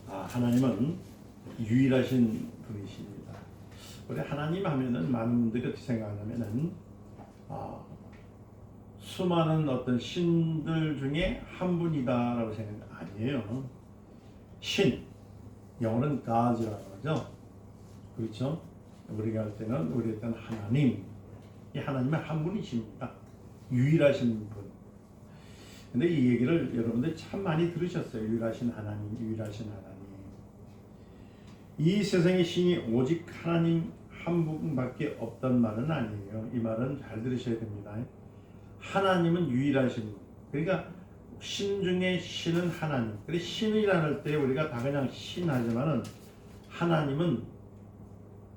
하나님은 유일하신 분이십니다. 우리 하나님 하면은 많은 분들이 어떻게 생각하냐면은 수많은 어떤 신들 중에 한 분이다라고 생각하는 아니에요. 신, 영어는 God이라고 하죠. 그렇죠? 우리가 할 때는 하나님, 이 하나님은 한 분이십니다. 유일하신 분. 근데 이 얘기를 여러분들 참 많이 들으셨어요. 유일하신 하나님, 유일하신 하나님. 이 세상의 신이 오직 하나님 한 분밖에 없단 말은 아니에요. 이 말은 잘 들으셔야 됩니다. 하나님은 유일하신 분. 그러니까 신 중에 신은 하나님. 그래서 신이라는 할 때 우리가 다 그냥 신하지만은 하나님은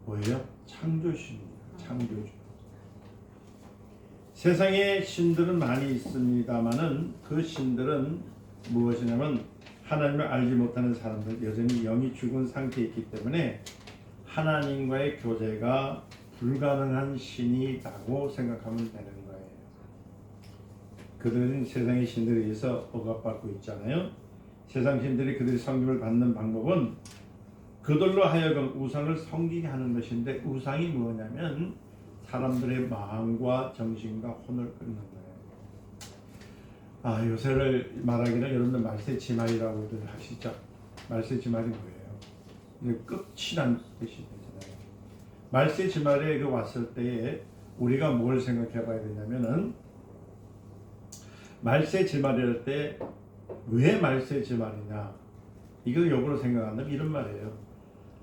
뭐예요? 창조주입니다. 창조주. 세상에 신들은 많이 있습니다만은 그 신들은 무엇이냐면 하나님을 알지 못하는 사람들, 여전히 영이 죽은 상태에 있기 때문에 하나님과의 교제가 불가능한 신이라고 생각하면 되는 거예요. 그들은 세상의 신들에 의해서 억압받고 있잖아요. 세상 신들이 그들의 섬김을 받는 방법은 그들로 하여금 우상을 섬기게 하는 것인데, 우상이 뭐냐면 사람들의 마음과 정신과 혼을 끊는 거예요. 요새를 말하기는 여러분들 말세지말이라고들 하시죠. 말세지말이 뭐예요? 끝이란 뜻이 되잖아요. 말세지말에 왔을 때에 우리가 뭘 생각해 봐야 되냐면은, 말세지말이랄 때 왜 말세지말이냐, 이걸 역으로 생각한다면 이런 말이에요.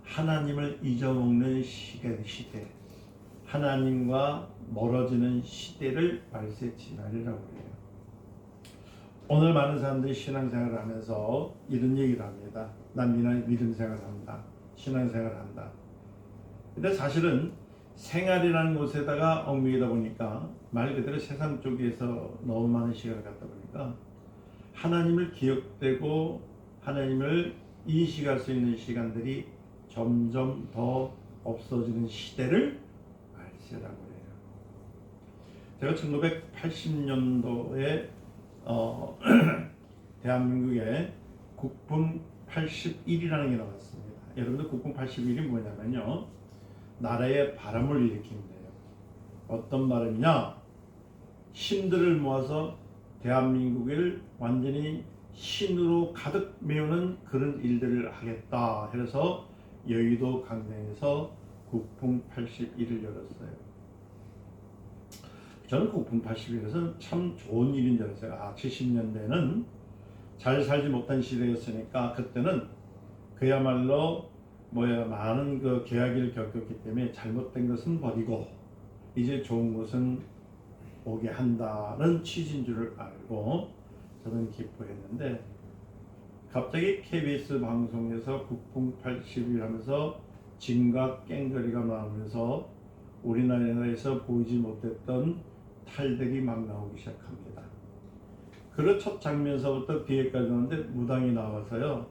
하나님을 잊어먹는 시대, 하나님과 멀어지는 시대를 말세지말이라고 해요. 오늘 많은 사람들이 신앙생활을 하면서 이런 얘기를 합니다. 난 믿음 생활한다, 신앙생활을 한다. 근데 사실은 생활이라는 곳에다가 얽매이다 보니까 말 그대로 세상 쪽에서 너무 많은 시간을 갖다 보니까 하나님을 기억되고 하나님을 인식할 수 있는 시간들이 점점 더 없어지는 시대를 말세라고 해요. 제가 1980년도에 대한민국에 국분 81이라는 게 나왔습니다. 여러분들 국분 81이 뭐냐면요, 나라에 바람을 일으킨대요. 어떤 바람이냐? 신들을 모아서 대한민국을 완전히 신으로 가득 메우는 그런 일들을 하겠다 해서 여의도 강릉에서 국풍 81을 열었어요. 저는 국풍 81에서 참 좋은 일인 줄 알았어요. 70년대는 잘 살지 못한 시대였으니까 그때는 그야말로 많은 그 계약을 겪었기 때문에 잘못된 것은 버리고 이제 좋은 것은 오게 한다는 취지인 줄 알고 저는 기뻐했는데, 갑자기 KBS 방송에서 국풍 80일 하면서 진과 깽거리가 나오면서 우리나라에서 보이지 못했던 탈들이 막 나오기 시작합니다. 그 첫 장면서부터 뒤에까지 오는데 무당이 나와서요,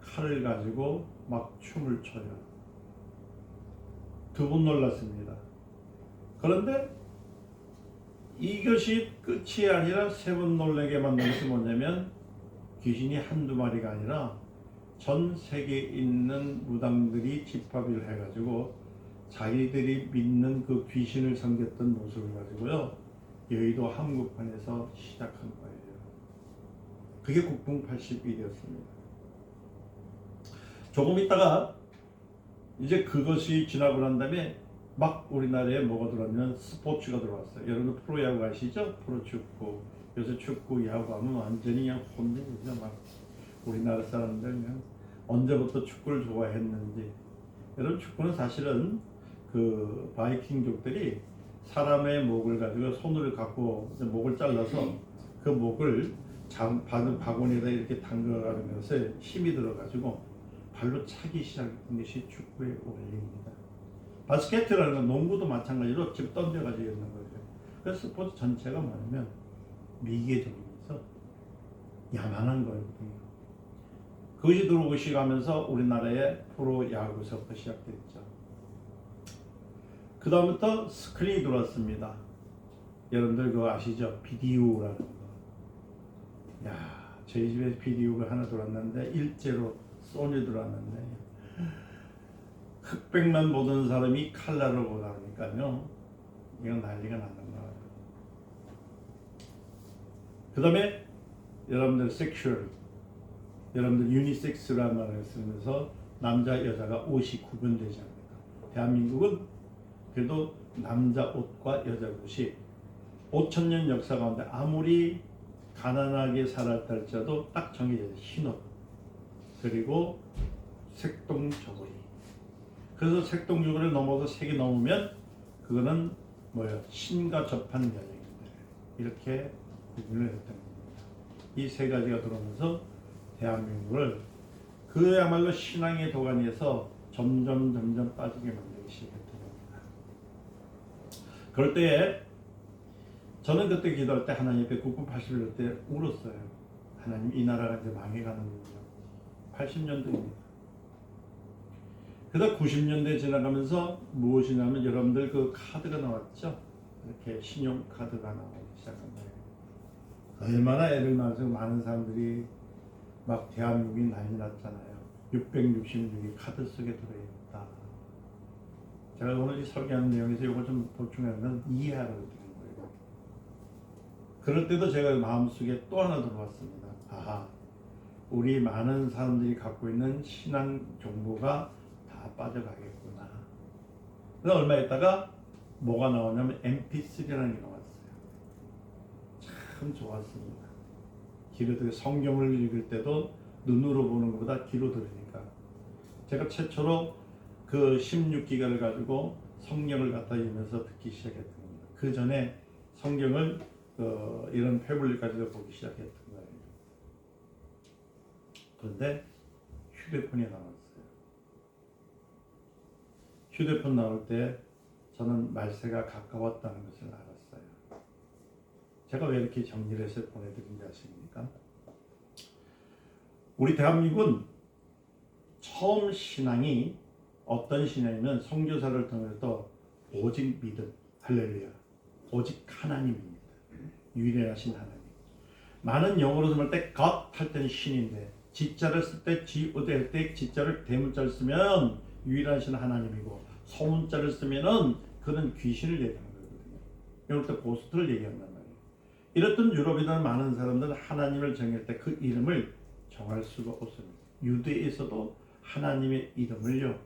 칼을 가지고 막 춤을 춰요. 두 분 놀랐습니다. 그런데 이것이 끝이 아니라 세 번 놀라게 만든 것이 뭐냐면, 귀신이 한두 마리가 아니라 전 세계에 있는 무당들이 집합을 해가지고 자기들이 믿는 그 귀신을 섬겼던 모습을 가지고요, 여의도 한복판에서 시작한 거예요. 그게 국풍 81이었습니다. 조금 있다가 이제 그것이 지나고 난 다음에 막 우리나라에 뭐가 들어왔냐면 스포츠가 들어왔어요. 여러분 프로야구 아시죠? 프로축구. 요새 축구, 야구 하면 완전히 그냥 혼내죠. 막 우리나라 사람들 그냥 언제부터 축구를 좋아했는지. 여러분 축구는 사실은 그 바이킹족들이 사람의 목을 가지고 손을 갖고 목을 잘라서 그 목을 바구니에다 이렇게 담가가는 것에 힘이 들어가지고 발로 차기 시작한 것이 축구의 원리입니다. 바스켓이라는 건 농구도 마찬가지로 집 던져가지고 있는 거죠. 그래서 스포츠 전체가 뭐냐면 미개적이면서 야만한 거거든요. 그것이 들어오기 시작하면서 우리나라의 프로야구에서부터 시작됐죠. 그 다음부터 스크린이 들어왔습니다. 여러분들 그거 아시죠? 비디오라는 거. 저희 집에 비디오가 하나 들어왔는데 일제로 소니 들어왔는데 흑백만 보던 사람이 칼라를 보다 보니까요 이건 난리가 나는 거예요. 그 다음에 여러분들 섹슈얼, 여러분들 유니섹스라는 말을 쓰면서 남자 여자가 옷이 구분되지 않습니다. 대한민국은 그래도 남자 옷과 여자 옷이 5,000년 역사 가운데 아무리 가난하게 살았다 할지라도 딱 정해져 있어요. 흰옷 그리고 색동 저고리. 그래서 색동 저고리를 넘어서 색이 넘으면 그거는 뭐예요? 신과 접한 여자입니다. 이렇게 구분을 했던 겁니다. 이 세 가지가 들어오면서 대한민국을 그야말로 신앙의 도가니에서 점점 빠지게 만들기 시작했던 겁니다. 그럴 때에 저는 그때 기도할 때 하나님 앞에 9980일 때 울었어요. 하나님 이 나라가 이제 망해가는군요. 80년대입니다. 그러다 90년대 지나가면서 무엇이냐면 여러분들 그 카드가 나왔죠. 이렇게 신용카드가 나오기 시작한 거예요. 얼마나 애를 낳아서 많은 사람들이 막 대한민국이 난리 났잖아요. 666이 카드 속에 들어있다. 제가 오늘 이 설교하는 내용에서 이거 좀 보충하면 이해하라고 드리는 거예요. 그럴 때도 제가 마음속에 또 하나 들어왔습니다. 아하, 우리 많은 사람들이 갖고 있는 신앙 정보가 다 빠져가겠구나. 그래서 얼마 있다가 뭐가 나오냐면 MP3라는 게 나왔어요. 참 좋았습니다. 귀로 들으 성경을 읽을 때도 눈으로 보는 것보다 귀로 들으니까 제가 최초로 그 16기가를 가지고 성경을 갖다 읽으면서 듣기 시작했던 겁니다. 그 전에 성경을 이런 패블릿 가지고 보기 시작했던 거예요. 그런데 휴대폰이 나왔어요. 휴대폰 나올 때 저는 말세가 가까웠다는 것을 알았어요. 제가 왜 이렇게 정리를 해서 보내드린지 아십니까? 우리 대한민국은 처음 신앙이 어떤 신앙이면 선교사를 통해서 오직 믿음, 할렐루야, 오직 하나님입니다. 유일하신 하나님. 많은 영어로 쓸 때 God 할 때는 신인데 지자를 쓸 때 God 할 때 지자를 대문자를 쓰면 유일하신 하나님이고 소문자를 쓰면은 그는 귀신을 얘기하는 거거든요. 이럴 때 고스트를 얘기한단 말이에요. 이랬던 유럽이나 많은 사람들은 하나님을 정할 때 그 이름을 정할 수가 없습니다. 유대에서도 하나님의 이름을요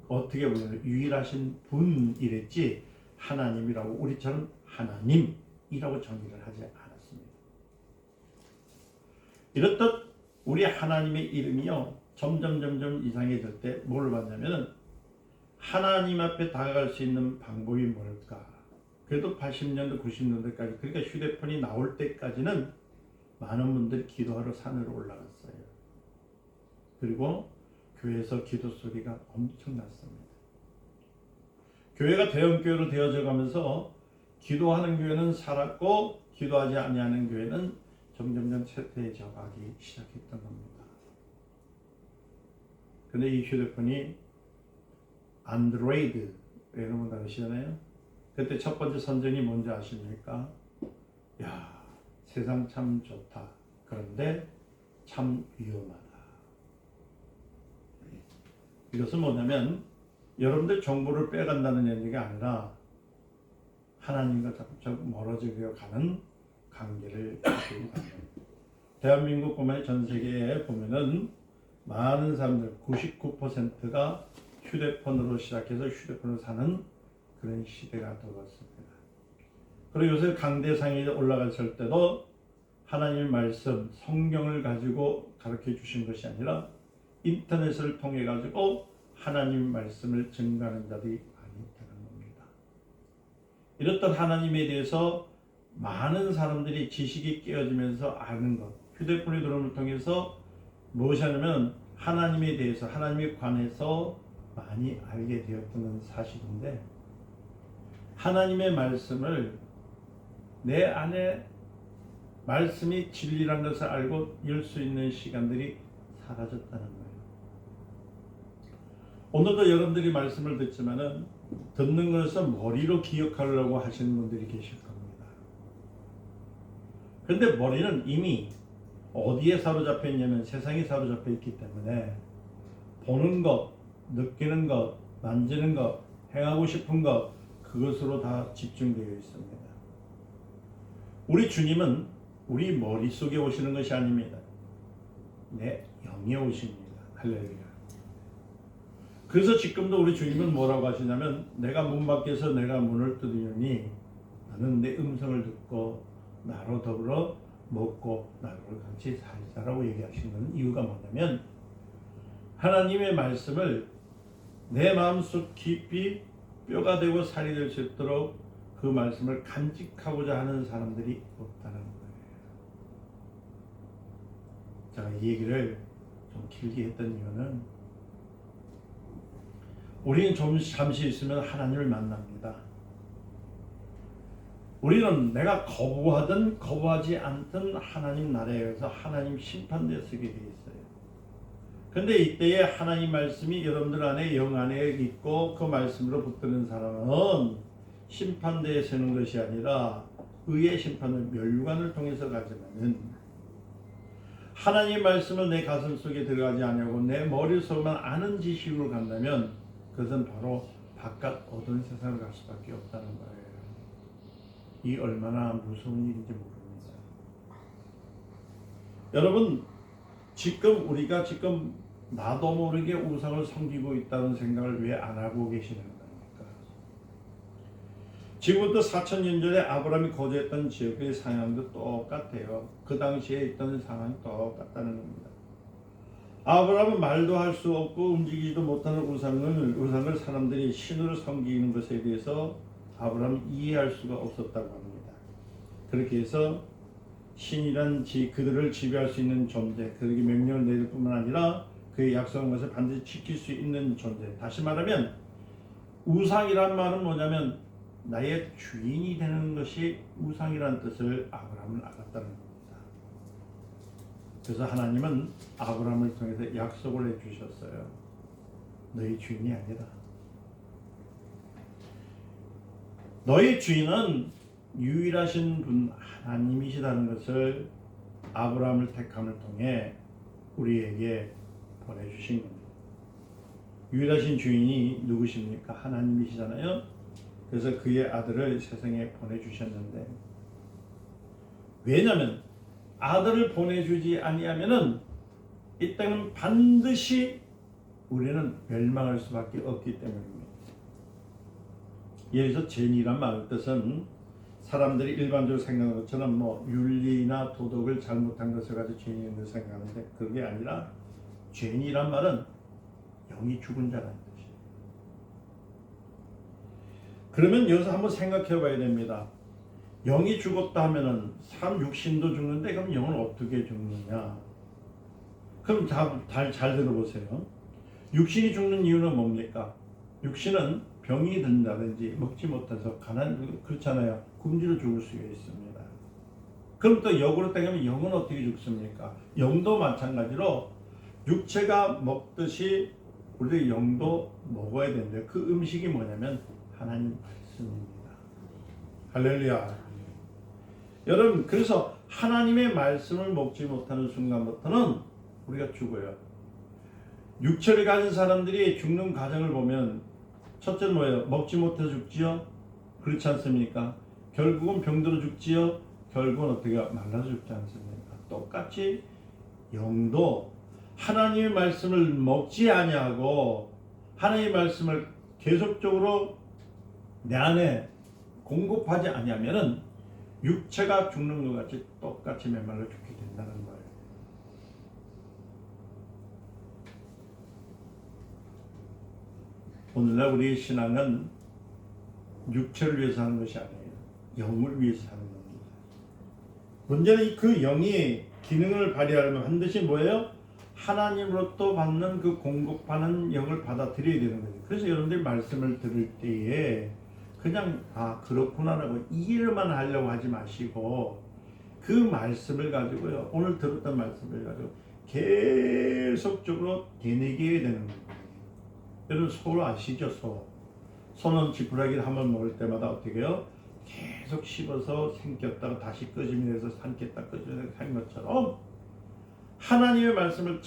어떻게 보면 유일하신 분이랬지 하나님이라고 우리처럼 하나님이라고 정의를 하지 않았습니다. 이렇듯 우리 하나님의 이름이요 점점 이상해질 때 뭘 봤냐면은 하나님 앞에 다가갈 수 있는 방법이 뭘까? 그래도 80년대 90년대까지 그러니까 휴대폰이 나올 때까지는 많은 분들이 기도하러 산으로 올라갔어요. 그리고 교회에서 기도 소리가 엄청났습니다. 교회가 대형교회로 되어져 가면서 기도하는 교회는 살았고 기도하지 아니하는 교회는 점점 쇠퇴해져 가기 시작했던 겁니다. 근데 이 휴대폰이 안드로이드 여러분 다 아시잖아요. 그때 첫 번째 선전이 뭔지 아십니까? 야, 세상 참 좋다. 그런데 참 위험하다. 이것은 뭐냐면 여러분들 정보를 빼간다는 얘기가 아니라 하나님과 자꾸 멀어져 가는 관계를 가지고 가는 대한민국뿐만 전 세계에 보면은 많은 사람들 99%가 휴대폰으로 시작해서 휴대폰을 사는 그런 시대가 되었습니다. 그리고 요새 강대상에 올라갔을 때도 하나님의 말씀, 성경을 가지고 가르쳐 주신 것이 아니라 인터넷을 통해 가지고 하나님의 말씀을 증거하는 자들이 많이 있다는 겁니다. 이렇던 하나님에 대해서 많은 사람들이 지식이 깨어지면서 아는 것, 휴대폰의 들어옴을 통해서 무엇이 하냐면 하나님에 대해서 하나님에 관해서 많이 알게 되었다는 사실인데 하나님의 말씀을 내 안에 말씀이 진리라는 것을 알고 열 수 있는 시간들이 사라졌다는 거예요. 오늘도 여러분들이 말씀을 듣지만은 듣는 것을 머리로 기억하려고 하시는 분들이 계실 겁니다. 그런데 머리는 이미 어디에 사로잡혀 있냐면 세상에 사로잡혀 있기 때문에 보는 것, 느끼는 것, 만지는 것, 행하고 싶은 것 그것으로 다 집중되어 있습니다. 우리 주님은 우리 머릿속에 오시는 것이 아닙니다. 내 영에 오십니다. 할렐루야. 그래서 지금도 우리 주님은 뭐라고 하시냐면 내가 문 밖에서 내가 문을 두드리니 너는 내 음성을 듣고 나로 더불어 먹고 나로 같이 살자라고 얘기하시는 이유가 뭐냐면 하나님의 말씀을 내 마음속 깊이 뼈가 되고 살이 될 수 있도록 그 말씀을 간직하고자 하는 사람들이 없다는 거예요. 제가 이 얘기를 좀 길게 했던 이유는 우리는 좀 잠시 있으면 하나님을 만납니다. 우리는 내가 거부하든 거부하지 않든 하나님 나라에서 하나님 심판대에 서게 돼 있어요. 그런데 이때에 하나님 말씀이 여러분들 안에 영 안에 있고 그 말씀으로 붙드는 사람은 심판대에 서는 것이 아니라 의의 심판을 멸관을 통해서 가지만은 하나님 말씀을 내 가슴 속에 들어가지 않냐고 내 머릿속만 아는 지식으로 간다면 그것은 바로 바깥 어두운 세상을 갈 수밖에 없다는 거예요. 이 얼마나 무서운 일인지 모릅니다. 여러분 지금 우리가 나도 모르게 우상을 섬기고 있다는 생각을 왜 안 하고 계시는 겁니까? 지금부터 4,000년 전에 아브라함이 거주했던 지역의 상황도 똑같아요. 그 당시에 있던 상황이 똑같다는 겁니다. 아브라함은 말도 할 수 없고 움직이지도 못하는 우상을 사람들이 신으로 섬기는 것에 대해서 아브라함은 이해할 수가 없었다고 합니다. 그렇게 해서 신이란 그들을 지배할 수 있는 존재, 그에게 명령을 내릴 뿐만 아니라 그의 약속한 것을 반드시 지킬 수 있는 존재. 다시 말하면 우상이란 말은 뭐냐면 나의 주인이 되는 것이 우상이라는 뜻을 아브라함은 알았다는 겁니다. 그래서 하나님은 아브라함을 통해서 약속을 해주셨어요. 너희 주인이 아니라 너희 주인은 유일하신 분 하나님이시다는 것을 아브라함을 택함을 통해 우리에게 보내주신 겁니다. 유일하신 주인이 누구십니까? 하나님이시잖아요. 그래서 그의 아들을 세상에 보내주셨는데 왜냐하면 아들을 보내주지 아니하면은 이 땅은 반드시 우리는 멸망할 수밖에 없기 때문입니다. 여기서 죄인이란 말 뜻은 사람들이 일반적으로 생각하는 것처럼 윤리나 도덕을 잘못한 것을 가지고 죄인을 생각하는데 그게 아니라 죄인이란 말은 영이 죽은 자라는 뜻이에요. 그러면 여기서 한번 생각해 봐야 됩니다. 영이 죽었다 하면은 사람 육신도 죽는데 그럼 영은 어떻게 죽느냐? 그럼 잘 들어보세요. 육신이 죽는 이유는 뭡니까? 육신은 병이 든다든지 먹지 못해서 그렇잖아요. 굶주려 죽을 수가 있습니다. 그럼 또 역으로 따지면 영은 어떻게 죽습니까? 영도 마찬가지로 육체가 먹듯이 우리 영도 먹어야 되는데 그 음식이 뭐냐면 하나님 말씀입니다. 할렐루야. 여러분 그래서 하나님의 말씀을 먹지 못하는 순간부터는 우리가 죽어요. 육체를 가진 사람들이 죽는 과정을 보면 첫째는 뭐예요? 먹지 못해 죽지요? 그렇지 않습니까? 결국은 병들어 죽지요? 결국은 어떻게 말라서 죽지 않습니까? 똑같이 영도 하나님의 말씀을 먹지 아니하고 하나님의 말씀을 계속적으로 내 안에 공급하지 아니하면은 육체가 죽는 것 같이 똑같이 메말라 죽게 된다는 거예요. 오늘날 우리의 신앙은 육체를 위해서 하는 것이 아니에요. 영을 위해서 하는 겁니다. 문제는 그 영이 기능을 발휘하려면 반드시 뭐예요? 하나님으로부터 받는 그 공급하는 영을 받아들여야 되는 거예요. 그래서 여러분들이 말씀을 들을 때에 그냥 그렇구나라고 이해만 하려고 하지 마시고 그 말씀을 가지고요. 오늘 들었던 말씀을 가지고 계속적으로 되뇌겨야 되는 거예요. 여러분 소 아시죠? 소는 지푸라기를 한번 먹을 때마다 어떻게 해요? 계속 씹어서 삼켰다가 다시 끄집어내서 삼켰다 끄집어내서 한 것처럼 하나님의 말씀을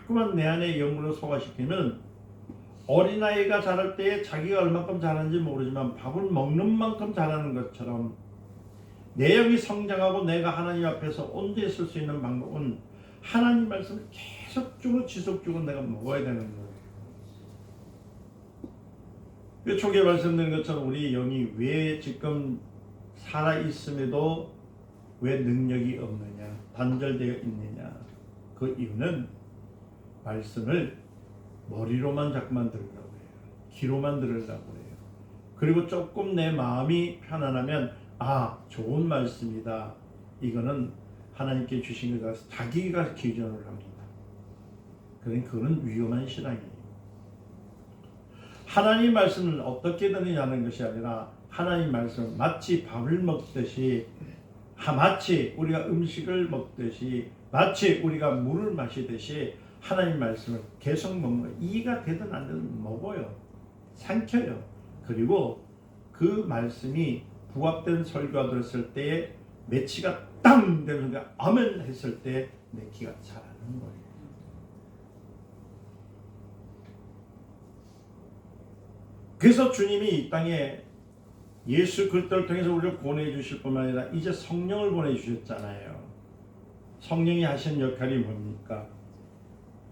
자꾸만 내 안에 영으로 소화시키면 어린아이가 자랄 때에 자기가 얼마큼 자라는지 모르지만 밥을 먹는 만큼 자라는 것처럼 내 영이 성장하고 내가 하나님 앞에서 온전히 있을 수 있는 방법은 하나님 말씀을 계속적으로 지속적으로 내가 먹어야 되는 거예요. 초기에 말씀드린 것처럼 우리 영이 왜 지금 살아있음에도 왜 능력이 없느냐, 단절되어 있느냐, 그 이유는 말씀을 머리로만 자꾸만 들으려고 해요. 귀로만 들으려고 해요. 그리고 조금 내 마음이 편안하면 좋은 말씀이다. 이거는 하나님께 주신 거다. 자기가 기준을 합니다. 그러니까 그거는 위험한 신앙이에요. 하나님 말씀을 어떻게 듣느냐는 것이 아니라 하나님 말씀은 마치 밥을 먹듯이, 마치 우리가 음식을 먹듯이, 마치 우리가 물을 마시듯이 하나님 말씀을 계속 먹는 거예요. 이해가 되든 안 되든 먹어요. 삼켜요. 그리고 그 말씀이 부합된 설교가 들었을 때에 매치가 땅 되는 순간 아멘 했을 때 내 귀가 자라는 거예요. 그래서 주님이 이 땅에 예수 그리스도를 통해서 우리를 보내주실 뿐만 아니라 이제 성령을 보내주셨잖아요. 성령이 하신 역할이 뭡니까?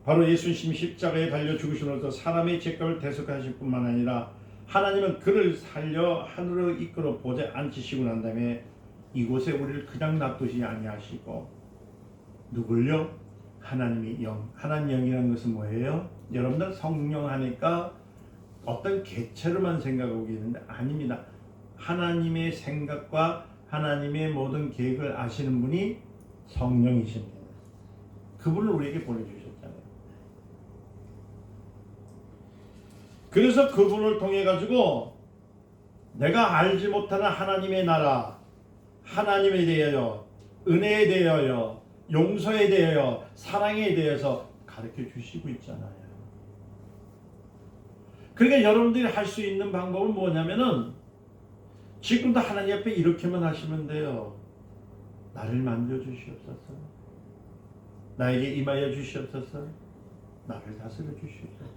바로 예수님이 십자가에 달려 죽으심으로써 사람의 죄값을 대속하실 뿐만 아니라 하나님은 그를 살려 하늘로 이끌어 보좌에 앉히시고 난 다음에 이곳에 우리를 그냥 놔두지 아니하시고 누굴요? 하나님이 영. 하나님 영이라는 것은 뭐예요? 여러분들 성령 하니까 어떤 개체로만 생각하고 있는데 아닙니다. 하나님의 생각과 하나님의 모든 계획을 아시는 분이 성령이십니다. 그분을 우리에게 보내주셨잖아요. 그래서 그분을 통해 가지고 내가 알지 못하는 하나님의 나라, 하나님에 대하여, 은혜에 대하여, 용서에 대하여, 사랑에 대해서 가르쳐 주시고 있잖아요. 그러니까 여러분들이 할 수 있는 방법은 뭐냐면은 지금도 하나님 앞에 이렇게만 하시면 돼요. 나를 만져주시옵소서. 나에게 임하여 주시옵소서. 나를 다스려 주시옵소서.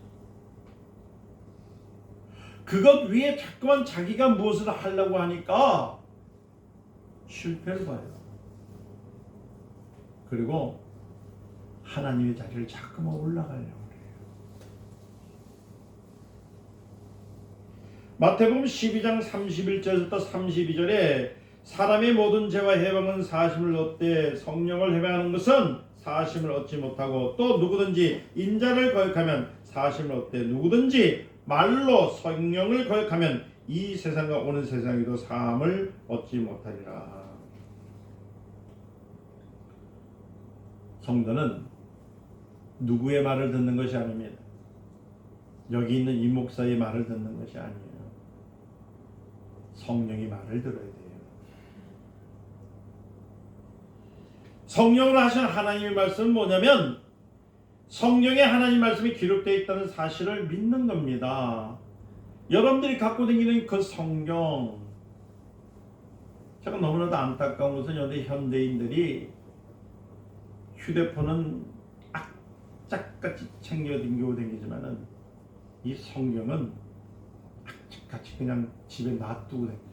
그것 위에 자꾸만 자기가 무엇을 하려고 하니까 실패를 봐요. 그리고 하나님의 자리를 자꾸만 올라가려고 해요. 마태복음 12장 31절부터 32절에 사람의 모든 죄와 해방은 사심을 얻되 성령을 해방하는 것은 사심을 얻지 못하고 또 누구든지 인자를 거역하면 사심을 얻되 누구든지 말로 성령을 거역하면 이 세상과 오는 세상에도 사함을 얻지 못하리라. 성도는 누구의 말을 듣는 것이 아닙니다. 여기 있는 이 목사의 말을 듣는 것이 아니에요. 성령의 말을 들어야 돼요. 성령으로 하신 하나님의 말씀은 뭐냐면 성령의 하나님 말씀이 기록되어 있다는 사실을 믿는 겁니다. 여러분들이 갖고 다니는 그 성경, 제가 너무나도 안타까운 것은 현대인들이 휴대폰은 악착같이 챙겨 다니지만은 이 성경은 악착같이 그냥 집에 놔두고 다녀요.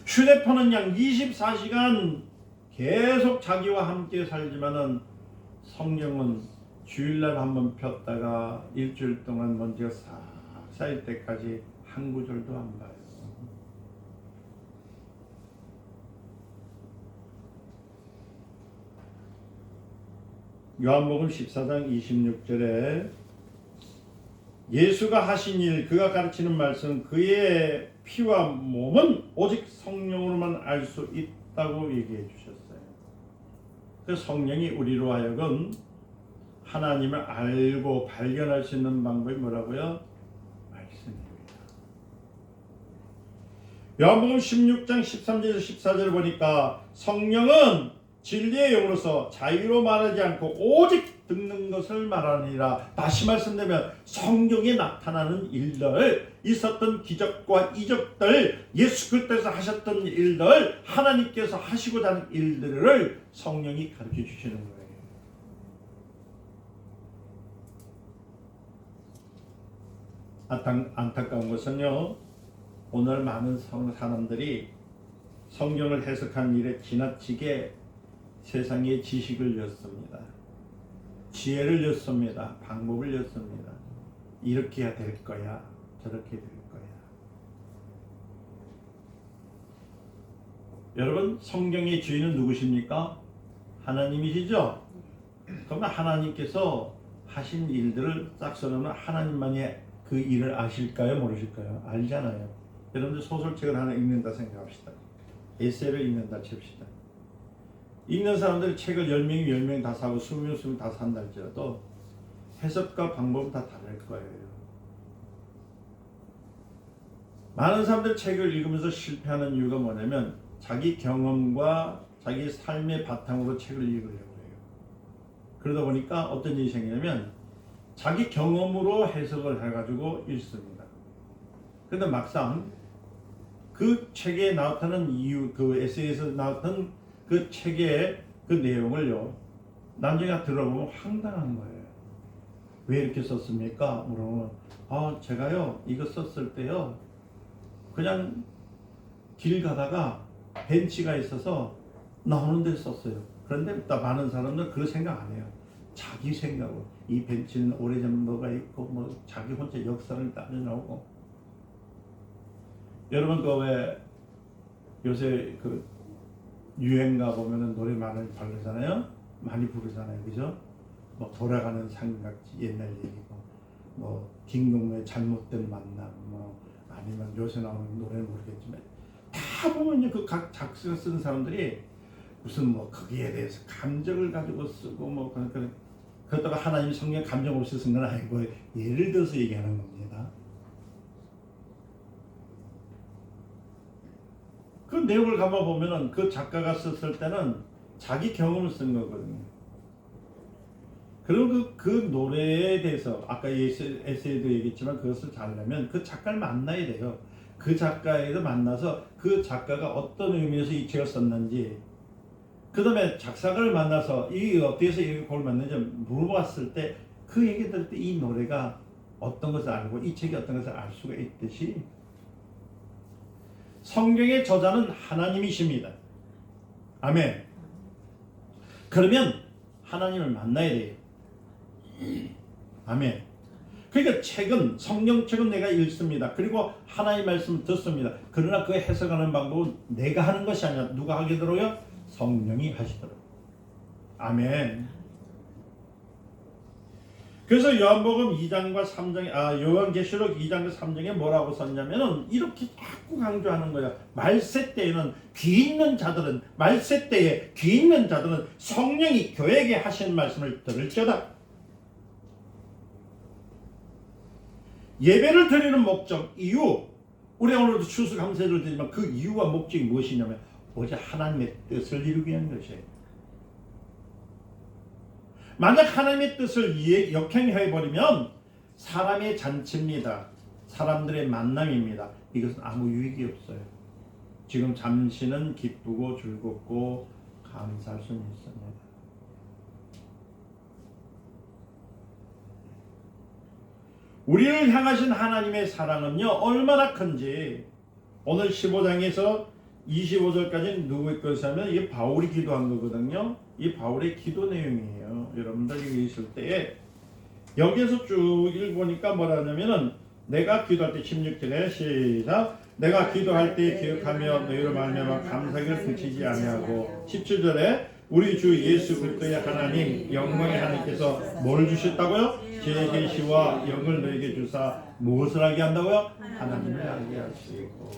휴대폰은 그냥 24시간 계속 자기와 함께 살지만은 성령은 주일날 한번 폈다가 일주일 동안 먼지가 싹 쌓일 때까지 한 구절도 안 봐요. 요한복음 14장 26절에 예수가 하신 일, 그가 가르치는 말씀, 그의 피와 몸은 오직 성령으로만 알 수 있다고 얘기해 주셨어요. 그 성령이 우리로 하여금 하나님을 알고 발견할 수 있는 방법이 뭐라고요? 말씀입니다. 요한복음 16장 13절에서 14절을 보니까 성령은 진리의 영으로서 자유로 말하지 않고 오직 듣는 것을 말하느니라. 다시 말씀드리면 성경에 나타나는 일들, 있었던 기적과 이적들, 예수 그리스도께서 하셨던 일들, 하나님께서 하시고자 하는 일들을 성령이 가르쳐 주시는 거예요. 안타까운 것은요, 오늘 많은 사람들이 성경을 해석하는 일에 지나치게 세상의 지식을 엿습니다. 지혜를 엿습니다. 방법을 엿습니다. 이렇게 해야 될 거야. 저렇게 될 거야. 여러분, 성경의 주인은 누구십니까? 하나님이시죠? 그러면 하나님께서 하신 일들을 딱 써놓으면 하나님만이 그 일을 아실까요? 모르실까요? 알잖아요. 여러분들 소설책을 하나 읽는다 생각합시다. 에세이를 읽는다 칩시다. 읽는 사람들이 책을 10명이 10명 다 사고 20명 20명 다 산다 할지라도 해석과 방법은 다 다를 거예요. 많은 사람들이 책을 읽으면서 실패하는 이유가 뭐냐면 자기 경험과 자기 삶의 바탕으로 책을 읽으려고 해요. 그러다 보니까 어떤 일이 생기냐면 자기 경험으로 해석을 해가지고 읽습니다. 그런데 막상 그 책에 나타나는 이유, 그 에세이에서 나타난 그 책의 그 내용을요, 나중에 들어보면 황당한 거예요. 왜 이렇게 썼습니까? 물어보면, 제가요, 이거 썼을 때요, 그냥 길 가다가 벤치가 있어서 나오는 데 썼어요. 그런데 많은 사람들은 그 생각 안 해요. 자기 생각으로. 이 벤치는 오래전 뭐가 있고, 뭐, 자기 혼자 역사를 따져 나오고. 여러분, 그 왜, 요새 그, 유행가 보면은 노래 많이 부르잖아요. 많이 부르잖아요. 그죠? 뭐 돌아가는 상같이 옛날 얘기고, 뭐 김동무의 잘못된 만남, 뭐 아니면 요새 나오는 노래는 모르겠지만 다 보면 그 각 작사 쓴 사람들이 무슨 뭐 거기에 대해서 감정을 가지고 쓰고 뭐 그렇다가 하나님 성경 감정 없이 쓴 건 아니고 예를 들어서 얘기하는 겁니다. 그 내용을 가만 보면은 그 작가가 썼을 때는 자기 경험을 쓴 거거든요. 그리고 그 노래에 대해서 아까 에세이도 얘기했지만 그것을 잘하려면 그 작가를 만나야 돼요. 그 작가에도 만나서 그 작가가 어떤 의미에서 이 책을 썼는지, 그 다음에 작사가를 만나서 이 어떻게 해서 이 곡을 만드는지 물어봤을 때 그 얘기 들을 때 이 노래가 어떤 것을 알고 이 책이 어떤 것을 알 수가 있듯이 성경의 저자는 하나님이십니다. 아멘. 그러면 하나님을 만나야 돼요. 아멘. 그러니까 책은, 성경책은 내가 읽습니다. 그리고 하나님의 말씀을 듣습니다. 그러나 그 해석하는 방법은 내가 하는 것이 아니라 누가 하게 되더라고요? 성령이 하시더라고요. 아멘. 그래서 요한복음 2장과 3장에 요한계시록 2장과 3장에 뭐라고 썼냐면은 이렇게 자꾸 강조하는 거야. 말세 때에는 귀 있는 자들은 말세 때에 귀 있는 자들은 성령이 교회에게 하신 말씀을 들을지어다. 예배를 드리는 목적, 이유, 우리가 오늘도 추수감사를 드리지만 그 이유와 목적이 무엇이냐면 오직 하나님의 뜻을 이루기 위한 것이에요. 만약 하나님의 뜻을 역행해버리면 사람의 잔치입니다. 사람들의 만남입니다. 이것은 아무 유익이 없어요. 지금 잠시는 기쁘고 즐겁고 감사할 수는 있습니다. 우리를 향하신 하나님의 사랑은요 얼마나 큰지 오늘 15장에서 25절까지 누구의 것이냐면 이게 바울이 기도한 거거든요. 이 바울의 기도 내용이에요. 여러분들이 있을 때에 여기에서 쭉 읽어보니까 뭐라 하냐면은 내가 기도할 때 16절에 시작 내가 기도할 때 기억하며 너희로 말미암아 감사기를 그치지 아니하고 17절에 우리 주 예수 그리스도의 하나님 영광의 하나님께서 뭘 주셨다고요? 제 계시와 영을 너에게 주사 무엇을 알게 한다고요? 하나님을 알게 하시고.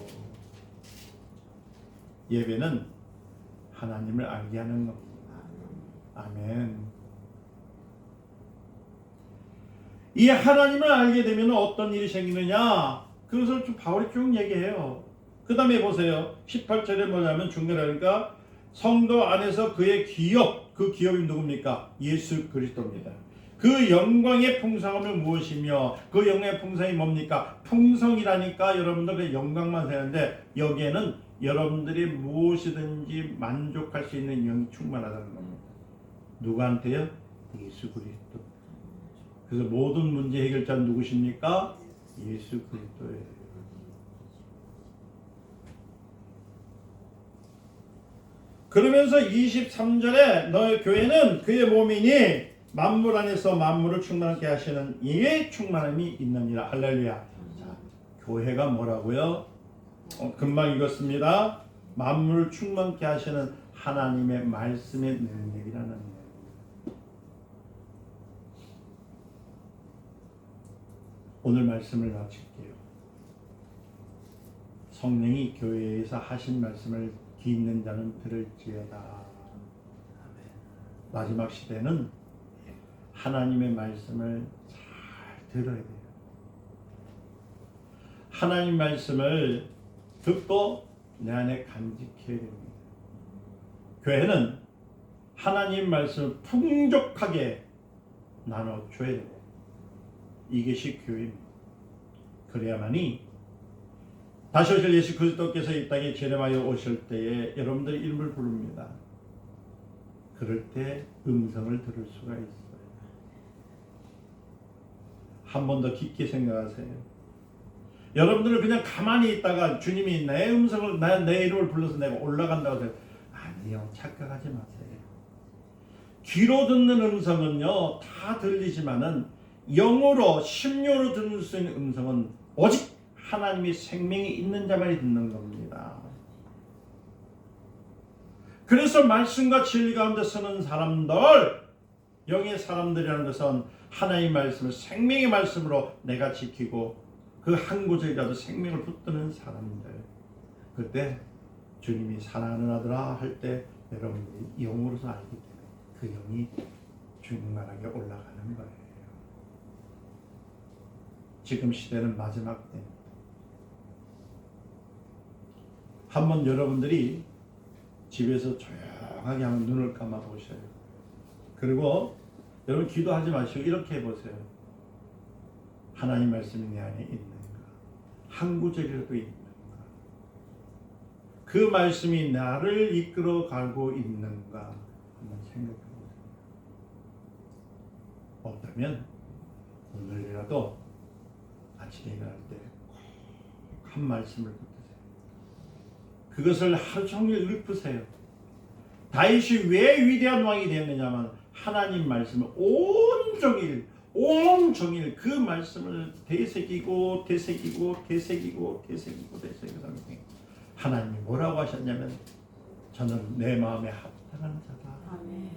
예배는 하나님을 알게 하는 겁니다. 아멘. 이 하나님을 알게 되면 어떤 일이 생기느냐? 그것을 좀 바울이 쭉 얘기해요. 그 다음에 보세요. 18절에 뭐냐면 중간에 하니까 성도 안에서 그의 기업, 그 기업이 누굽니까? 예수 그리스도입니다. 그 영광의 풍성함은 무엇이며 그 영광의 풍성이 뭡니까? 풍성이라니까 여러분들 그 영광만 세는데 여기에는 여러분들이 무엇이든지 만족할 수 있는 영이 충만하다는 겁니다. 누구한테요? 예수 그리스도. 그래서 모든 문제 해결자는 누구십니까? 예수 그리스도예요. 그러면서 23절에 너의 교회는 그의 몸이니 만물 안에서 만물을 충만하게 하시는 이의 충만함이 있느니라. 할렐루야. 자, 교회가 뭐라고요? 금방 읽었습니다. 만물을 충만케 하시는 하나님의 말씀의 능력이라는 거예요. 오늘 말씀을 마칠게요. 성령이 교회에서 하신 말씀을 귀 있는 자는 들을지어다. 마지막 시대는 하나님의 말씀을 잘 들어야 돼요. 하나님 말씀을 듣고 내 안에 간직해야 됩니다. 교회는 하나님 말씀을 풍족하게 나눠줘야 돼요. 이것이 교회입니다. 그래야만이 다시 오실 예수 그리스도께서 이 땅에 재림하여 오실 때에 여러분들의 이름을 부릅니다. 그럴 때 음성을 들을 수가 있어요. 한 번 더 깊게 생각하세요. 여러분들은 그냥 가만히 있다가 주님이 내 음성을 내 이름을 불러서 내가 올라간다고 해서 아니요, 착각하지 마세요. 귀로 듣는 음성은요 다 들리지만은 영으로 심령으로 들을 수 있는 음성은 오직 하나님이 생명이 있는 자만이 듣는 겁니다. 그래서 말씀과 진리 가운데 서는 사람들, 영의 사람들이라는 것은 하나님의 말씀을 생명의 말씀으로 내가 지키고 그 한 구절이라도 생명을 붙드는 사람들. 그때 주님이 사랑하는 아들아 할 때 여러분들이 영으로서 알기 때문에 그 영이 충만하게 올라가는 거예요. 지금 시대는 마지막 때입니다. 한번 여러분들이 집에서 조용하게 한번 눈을 감아 보셔요. 그리고 여러분 기도하지 마시고 이렇게 해보세요. 하나님 말씀이 내 안에 있는가? 한 구절이라도 있는가? 그 말씀이 나를 이끌어 가고 있는가? 한번 생각해 보세요. 없다면 오늘이라도 아침에 일어날 때 꼭 한 말씀을 붙드세요. 그것을 하루 종일 읊으세요. 다윗이 왜 위대한 왕이 되었느냐면 하나님 말씀을 온종일 그 말씀을 되새기고 하나님이 뭐라고 하셨냐면 저는 내 마음에 합당한 자다. 아멘.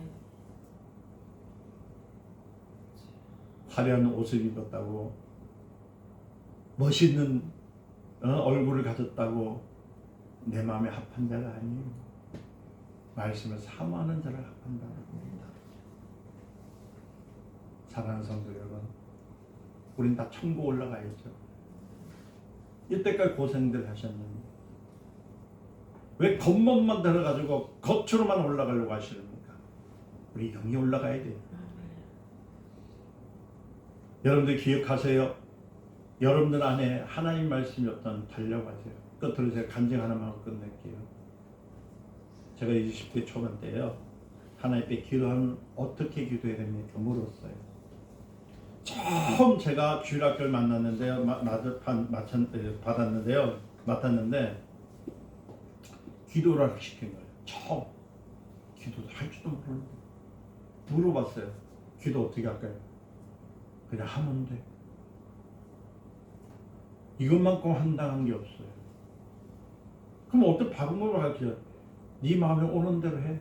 화려한 옷을 입었다고 멋있는 얼굴을 가졌다고 내 마음에 합한 자가 아니에요. 말씀을 사모하는 자를 합한다고 합니다. 사랑하는 성도 여러분, 우린 다 천국 올라가야죠. 이때까지 고생들 하셨는데 왜 겉멋만 들어가지고 겉으로만 올라가려고 하시렵니까? 우리 영이 올라가야 돼요. 여러분들 기억하세요. 여러분들 안에 하나님 말씀이 어떤 달려가세요. 끝으로 제가 간증 하나만 하고 끝낼게요. 제가 20대 초반 때요. 하나님께 기도하면 어떻게 기도해야 됩니까? 물었어요. 처음 제가 주일학교를 만났는데요. 맡았는데 기도를 시킨 거예요. 처음. 기도도 할 줄도 모르는데 물어봤어요. 기도 어떻게 할까요? 그냥 하면 돼. 이것만큼 한당한 게 없어요. 그럼 어떤 바른법을 가르쳐요? 네 마음에 오는 대로 해.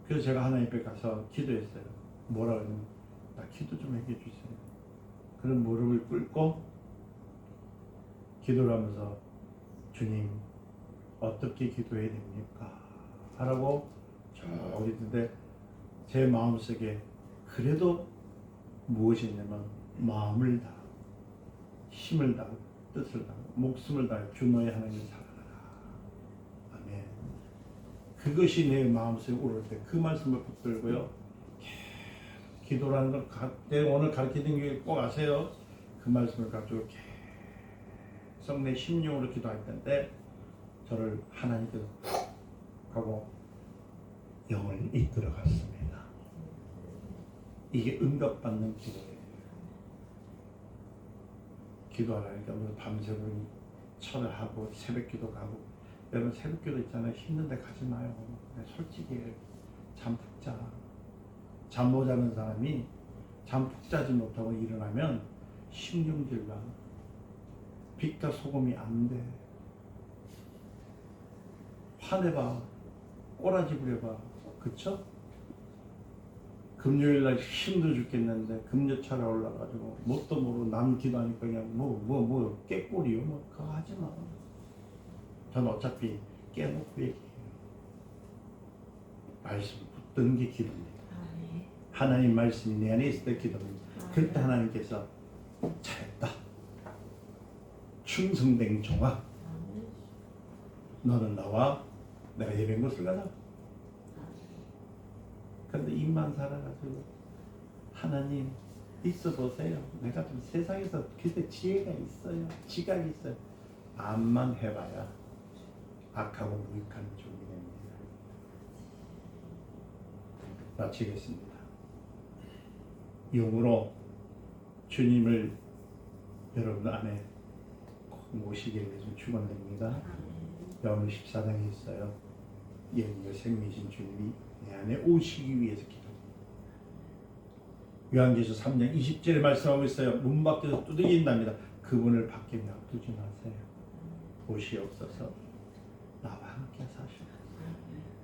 그래서 제가 하나님 앞에 가서 기도했어요. 뭐라 그러냐면 나 기도 좀 해주세요. 그런 무릎을 꿇고 기도를 하면서 주님 어떻게 기도해야 됩니까? 하라고 저기 있는데 제 마음속에 그래도 무엇이 있냐면 마음을 다 힘을 다하고 뜻을 다하고 목숨을 다해 주 너의 하나님을 사랑하라. 아멘. 그것이 내 마음속에 오를 때 그 말씀을 붙들고요. 기도라는 걸 내가 오늘 가르치는 게 꼭 아세요. 그 말씀을 가지고 계속 내 심령으로 기도할 텐데 저를 하나님께서 훅 하고 영을 이끌어 갔습니다. 이게 응답받는 기도예요. 기도하라니까 오늘 밤새고 철하고 새벽기도 가고 여러분 새벽기도 있잖아요. 힘든데 가지 마요. 솔직히 잠 푹 자. 잠 못 자는 사람이 잠 푹 자지 못하고 일어나면 신경질 나. 빛과 소금이 안 돼. 화내봐. 꼬라지 부려봐. 그쵸? 금요일날 힘들어 죽겠는데 금요차가 올라가지고 뭣도 모르고 남 기도하니까 그냥 깨꼬리요. 그거 하지 마. 전 어차피 깨놓고 얘기해요. 말씀 붙드는 게 기도입니다. 하나님 말씀이 내 안에 있을 때 기도입니다. 그럴 때 하나님께서 잘했다. 충성된 종아, 너는 나와 내가 예배한 곳을 가자. 그런데 입만 살아가지고 하나님 있어 보세요. 내가 좀 세상에서 그때 지혜가 있어요. 지각이 있어요. 암만 해봐야 악하고 무익한 종이 됩니다. 마치겠습니다. 영으로 주님을 여러분 안에 꼭 모시게 위해서 축원드립니다. 요한 14장에 있어요. 영과 생명이신 주님이 내 안에 오시기 위해서 기도합니다. 요한계시록 3장 20절에 말씀하고 있어요. 문 밖에서 두드린답니다. 그분을 밖에 놔두지 마세요. 오시옵소서. 나와 함께 사시옵소서.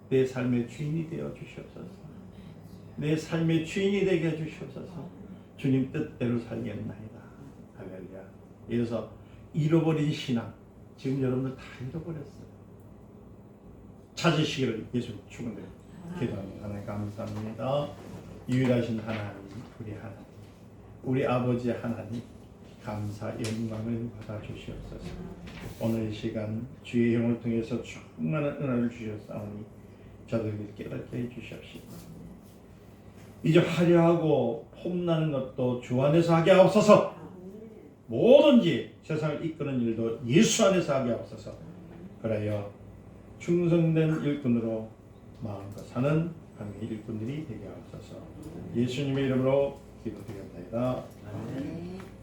내 삶의 주인이 되어 주시옵소서. 내 삶의 주인이 되게 해주시옵소서. 주님 뜻대로 살겠나이다. 할렐루야. 이래서 잃어버린 신앙 지금 여러분들 다 잃어버렸어요. 찾으시기를 예수 축원드립니다. 기도합니다. 하나님 감사합니다. 유일하신 하나님, 우리 하나님, 우리 아버지 하나님, 감사 영광을 받아 주시옵소서. 오늘 이 시간 주의 영을 통해서 충만한 은혜를 주셨사오니 저들에게 깨닫게 해 주시옵시고, 이제 화려하고 폼나는 것도 주 안에서 하게 하옵소서. 뭐든지 세상을 이끄는 일도 예수 안에서 하게 하옵소서. 그래야 충성된 일꾼으로 마음껏 사는 강의 일꾼들이 되게 하옵소서. 예수님의 이름으로 기도드립니다. 아멘.